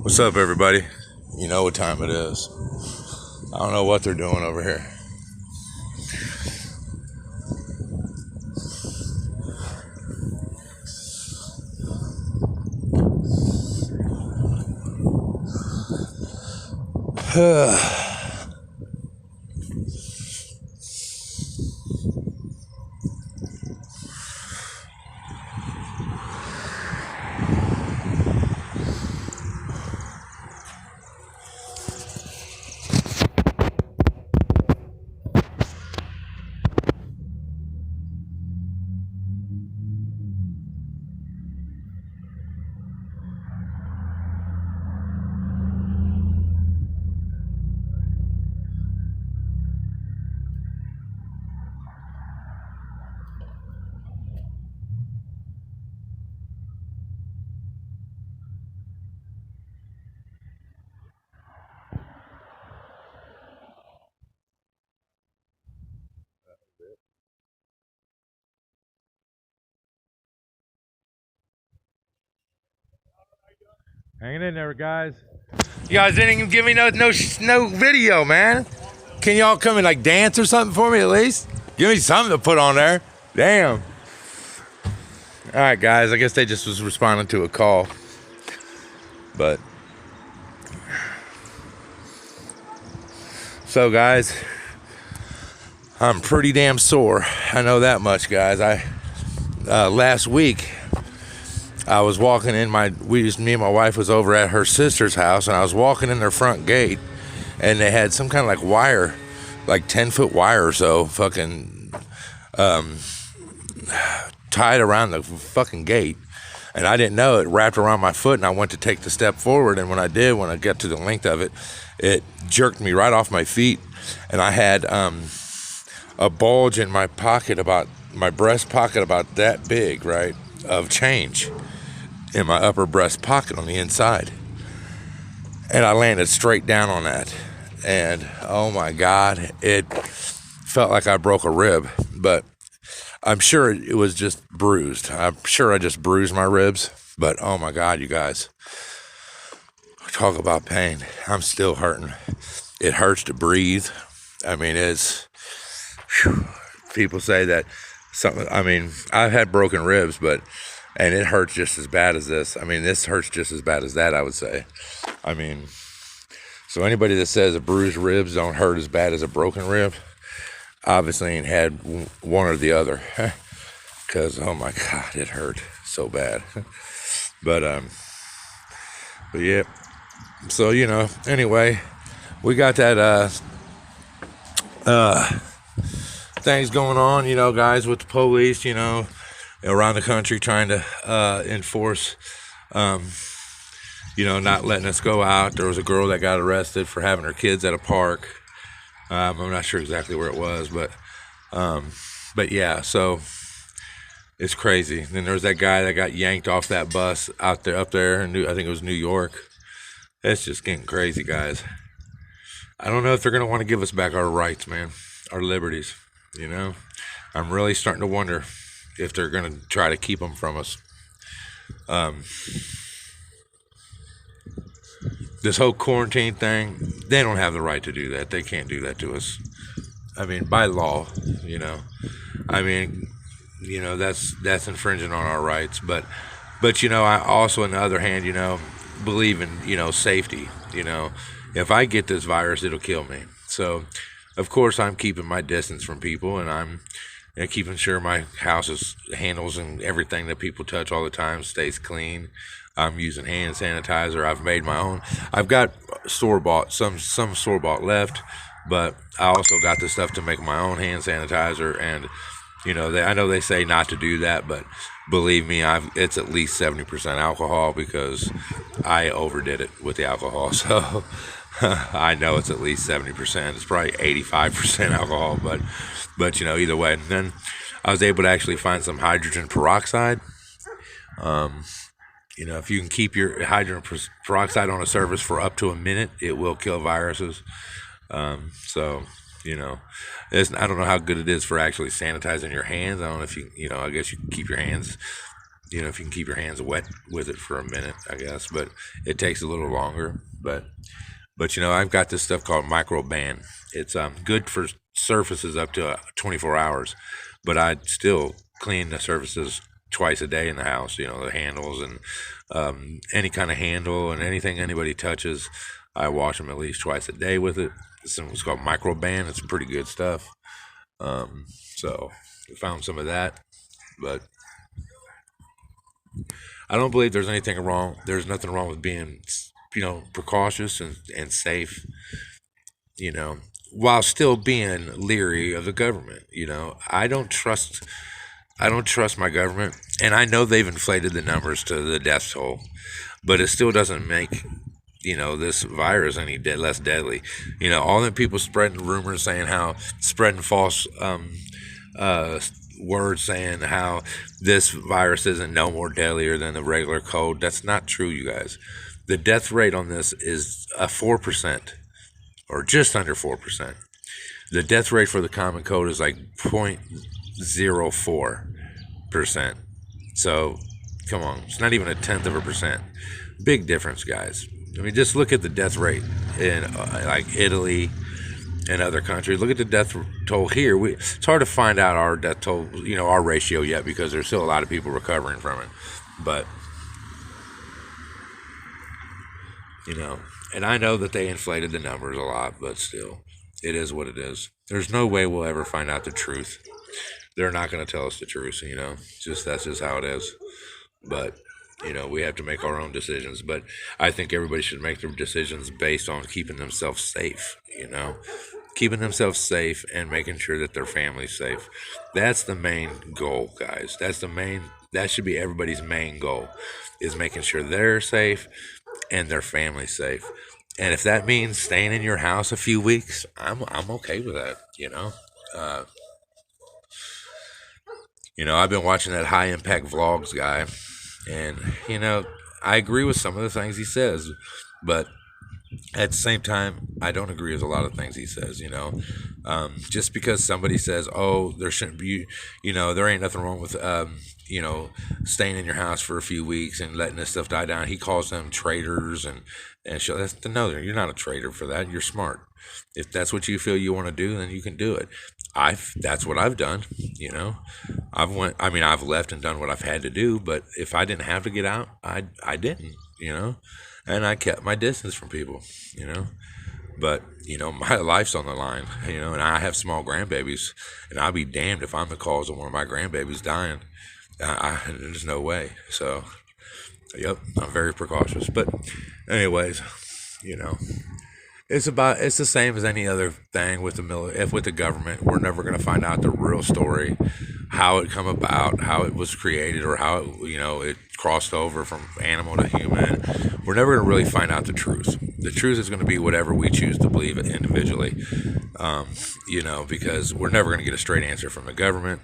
What's up, everybody? You know what time it is. I don't know what they're doing over here. Hanging in there, guys. You guys didn't even give me no video, man. Can y'all come and like dance or something for me at least? Give me something to put on there. Damn. All right, guys. I guess they just was responding to a call, but so guys, I'm pretty damn sore. I know that much, guys. Last week I was walking in me and my wife was over at her sister's house, and I was walking in their front gate, and they had some kind of like wire, like 10-foot wire or so, fucking tied around the fucking gate. And I didn't know it wrapped around my foot, and I went to take the step forward, and when I did, when I got to the length of it, it jerked me right off my feet, and I had a bulge in my pocket, about my breast pocket, about that big, right, of change in my upper breast pocket on the inside. And I landed straight down on that. And oh my God, it felt like I broke a rib, but I'm sure it was just bruised. I'm sure I just bruised my ribs, but oh my God, you guys, talk about pain. I'm still hurting. It hurts to breathe. I mean, people say that I've had broken ribs, and it hurts just as bad as this. I mean, this hurts just as bad as that, I would say. I mean, so anybody that says a bruised ribs don't hurt as bad as a broken rib, obviously ain't had one or the other. Because, oh my God, it hurt so bad. But yeah. So, anyway, we got that, things going on, guys, with the police, around the country trying to enforce, not letting us go out. There was a girl that got arrested for having her kids at a park. I'm not sure exactly where it was, but yeah, so it's crazy. Then there's that guy that got yanked off that bus up there in I think it was New York. It's just getting crazy, guys. I don't know if they're going to want to give us back our rights, man, our liberties, I'm really starting to wonder if they're going to try to keep them from us. This whole quarantine thing, they don't have the right to do that. They can't do that to us. I mean, by law, I mean, that's infringing on our rights. But I also, on the other hand, believe in, safety. If I get this virus, it'll kill me. So, of course, I'm keeping my distance from people, and I'm keeping sure my house handles and everything that people touch all the time stays clean. I'm using hand sanitizer. I've made my own. I've got store-bought, some store-bought left, but I also got the stuff to make my own hand sanitizer. And, I know they say not to do that, but believe me, it's at least 70% alcohol, because I overdid it with the alcohol. So I know it's at least 70%. It's probably 85% alcohol, but either way. And then I was able to actually find some hydrogen peroxide. If you can keep your hydrogen peroxide on a surface for up to a minute, it will kill viruses. So, I don't know how good it is for actually sanitizing your hands. I don't know if I guess you can keep your hands, if you can keep your hands wet with it for a minute, I guess. But it takes a little longer. But I've got this stuff called Microban. It's good for surfaces up to 24 hours, but I still clean the surfaces twice a day in the house. The handles and any kind of handle and anything anybody touches, I wash them at least twice a day with it. It's called Microban. It's pretty good stuff. So I found some of that, but I don't believe there's anything wrong. There's nothing wrong with being, precautious and safe, you know, while still being leery of the government. I don't trust my government, and I know they've inflated the numbers to the death toll, but it still doesn't make this virus any less deadly. All the people spreading rumors saying how spreading false uh, words saying how this virus isn't no more deadlier than the regular cold. That's not true, you guys. The death rate on this is a 4% or just under 4%. The death rate for the common cold is like 0.04%. So, come on, it's not even a tenth of a percent. Big difference, guys. I mean, just look at the death rate in like Italy and other countries. Look at the death toll here. It's hard to find out our death toll, our ratio yet, because there's still a lot of people recovering from it. But, and I know that they inflated the numbers a lot, but still, it is what it is. There's no way we'll ever find out the truth. They're not going to tell us the truth, that's just how it is. But, we have to make our own decisions. But I think everybody should make their decisions based on keeping themselves safe, keeping themselves safe and making sure that their family's safe. That's the main goal, guys. That should be everybody's main goal, is making sure they're safe and their family's safe. And if that means staying in your house a few weeks, I'm okay with that. Uh, I've been watching that high impact vlogs guy, and I agree with some of the things he says, but at the same time, I don't agree with a lot of things he says. Just because somebody says, "Oh, there shouldn't be," there ain't nothing wrong with, staying in your house for a few weeks and letting this stuff die down. He calls them traitors and show that's no, you're not a traitor for that. You're smart. If that's what you feel you want to do, then you can do it. That's what I've done. I've left and done what I've had to do, but if I didn't have to get out, I didn't. And I kept my distance from people. But my life's on the line. And I have small grandbabies, and I'll be damned if I'm the cause of one of my grandbabies dying. There's no way. So, yep, I'm very precautious. But, anyways, it's the same as any other thing with with the government. We're never going to find out the real story, how it come about, how it was created, or how it crossed over from animal to human. We're never going to really find out the truth. The truth is going to be whatever we choose to believe individually, because we're never going to get a straight answer from the government,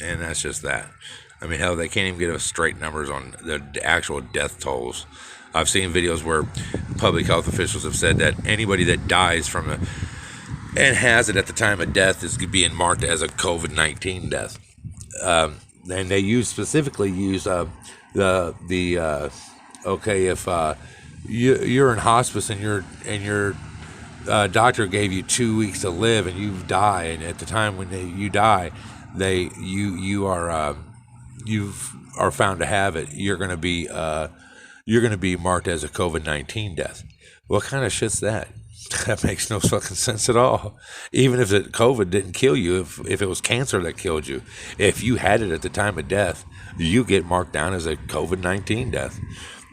and that's just that. I mean, hell, they can't even give us straight numbers on the actual death tolls. I've seen videos where public health officials have said that anybody that dies from and has it at the time of death is being marked as a COVID-19 death. And they specifically use okay, if you're in hospice and your doctor gave you 2 weeks to live and you die, and at the time when you die, you are found to have it, you're going to be marked as a COVID-19 death. What kind of shit's that? That makes no fucking sense at all. Even if COVID didn't kill you, if it was cancer that killed you, if you had it at the time of death, you get marked down as a COVID-19 death.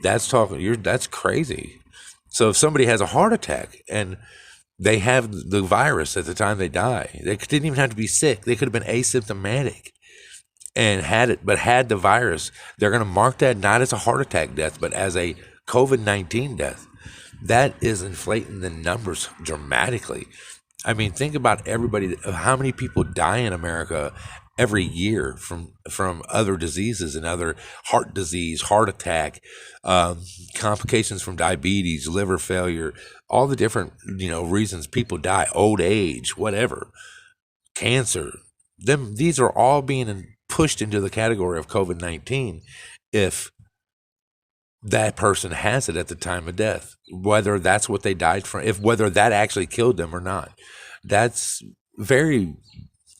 That's crazy. So if somebody has a heart attack and they have the virus at the time they die, they didn't even have to be sick. They could have been asymptomatic and had the virus. They're going to mark that not as a heart attack death, but as a COVID-19 death. That is inflating the numbers dramatically. I mean, think about how many people die in America every year from other diseases and other heart disease, heart attack, complications from diabetes, liver failure, all the different, reasons people die, old age, whatever, cancer. These are all being pushed into the category of COVID-19. if that person has it at the time of death, whether that's what they died from, if whether that actually killed them or not. That's very,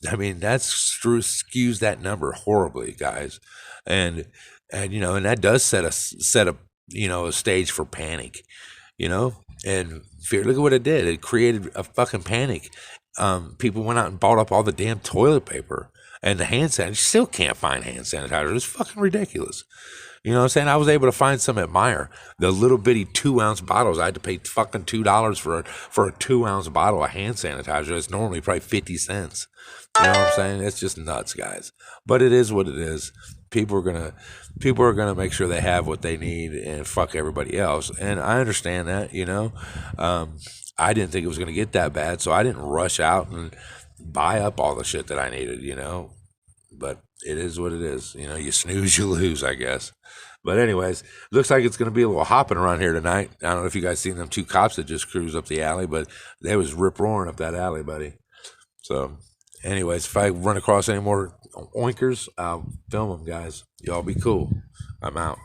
I mean, skews that number horribly, guys, and and that does set a a stage for panic, and fear. Look at what it did. It created a fucking panic. People went out and bought up all the damn toilet paper and the hand sanitizer. Still can't find hand sanitizer. It's fucking ridiculous. You know what I'm saying? I was able to find some at Meijer. The little bitty 2-ounce bottles. I had to pay fucking $2 for a 2-ounce bottle of hand sanitizer. It's normally probably 50 cents. You know what I'm saying? It's just nuts, guys. But it is what it is. People are gonna make sure they have what they need and fuck everybody else. And I understand that. I didn't think it was gonna get that bad, so I didn't rush out and buy up all the shit that I needed. But it is what it is. You snooze, you lose, I guess. But anyways, looks like it's going to be a little hopping around here tonight. I don't know if you guys seen them two cops that just cruised up the alley, but they was rip roaring up that alley, buddy. So, anyways, if I run across any more oinkers, I'll film them, guys. Y'all be cool. I'm out.